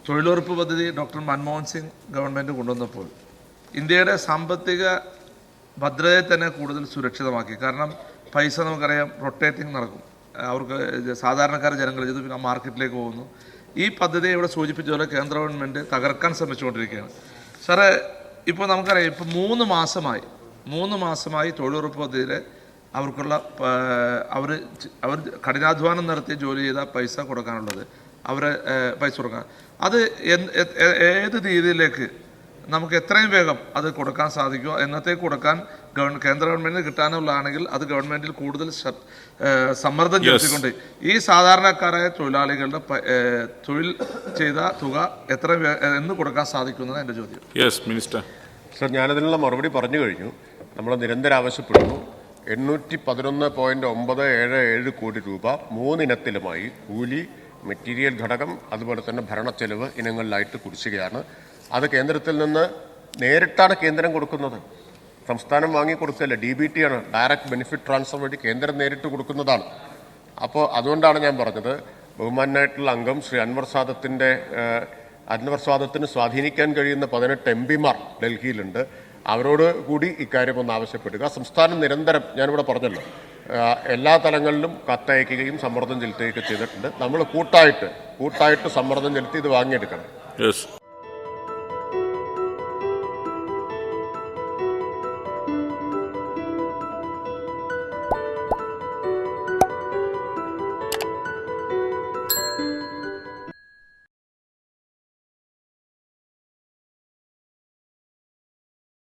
തൊഴിലുറപ്പ് പദ്ധതി doctor Manmohan Singh government കൊണ്ടുവന്നപ്പോൾ ഇന്ത്യയുടെ സാമ്പത്തിക ഭദ്രതയെ തന്നെ കൂടുതൽ സുരക്ഷിതമാക്കി. കാരണം പൈസ നമുക്കറിയാം റൊട്ടേറ്റിംഗ് നടക്കും, അവർക്ക് സാധാരണക്കാർ ജനങ്ങൾ ചെയ്ത് പിന്നെ മാർക്കറ്റിലേക്ക് പോകുന്നു. ഈ പദ്ധതിയെ ഇവിടെ സൂചിപ്പിച്ച പോലെ കേന്ദ്ര ഗവൺമെൻറ് തകർക്കാൻ ശ്രമിച്ചുകൊണ്ടിരിക്കുകയാണ്. സാറേ, ഇപ്പോൾ നമുക്കറിയാം, ഇപ്പോൾ 3 മാസമായി തൊഴിലുറപ്പ് പദ്ധതിയിൽ അവർക്കുള്ള അവർ കഠിനാധ്വാനം നടത്തി ജോലി ചെയ്ത പൈസ കൊടുക്കാനുള്ളത്, അവരെ പൈസ കൊടുക്കാൻ, അത് ഏത് രീതിയിലേക്ക് നമുക്ക് എത്രയും വേഗം അത് കൊടുക്കാൻ സാധിക്കുമോ എന്നത്തേക്ക് കൊടുക്കാൻ കേന്ദ്ര ഗവൺമെൻറ്റിന് കിട്ടാനുള്ളതാണെങ്കിൽ അത് ഗവൺമെൻറ്റിൽ കൂടുതൽ സമ്മർദ്ദം ചെലുത്തിക്കൊണ്ട് ഈ സാധാരണക്കാരായ തൊഴിലാളികളുടെ തൊഴിൽ ചെയ്ത തുക എന്ന് കൊടുക്കാൻ സാധിക്കുന്നതാണ് എൻ്റെ ചോദ്യം. Yes minister. സർ, ഞാനതിനുള്ള മറുപടി പറഞ്ഞു കഴിഞ്ഞു. നമ്മൾ നിരന്തരം ആവശ്യപ്പെടുന്നു. 811.977 കോടി രൂപ 3 ഇനത്തിലുമായി കൂലി, മെറ്റീരിയൽ ഘടകം, അതുപോലെ തന്നെ ഭരണച്ചെലവ് ഇനങ്ങളിലായിട്ട് കുടിശ്ശികയാണ്. അത് കേന്ദ്രത്തിൽ നിന്ന് നേരിട്ടാണ് കേന്ദ്രം കൊടുക്കുന്നത്, സംസ്ഥാനം വാങ്ങിക്കൊടുക്കുകയല്ല. DBT ആണ്, ഡയറക്റ്റ് ബെനിഫിറ്റ് ട്രാൻസ്ഫർ വഴി കേന്ദ്രം നേരിട്ട് കൊടുക്കുന്നതാണ്. അപ്പോൾ അതുകൊണ്ടാണ് ഞാൻ പറഞ്ഞത്, ബഹുമാനായിട്ടുള്ള അംഗം ശ്രീ അൻവർ സാദത്തിന് സ്വാധീനിക്കാൻ കഴിയുന്ന 18 MP-മാർ ഡൽഹിയിലുണ്ട്. അവരോട് കൂടി ഇക്കാര്യം ഒന്ന് ആവശ്യപ്പെടുക. സംസ്ഥാനം നിരന്തരം, ഞാനിവിടെ പറഞ്ഞല്ലോ, എല്ലാ തലങ്ങളിലും കത്തയക്കുകയും സമ്മർദ്ദം ചെലുത്തുകയൊക്കെ ചെയ്തിട്ടുണ്ട്. നമ്മൾ കൂട്ടായിട്ട് സമ്മർദ്ദം ചെലുത്തി ഇത് വാങ്ങിയെടുക്കണം.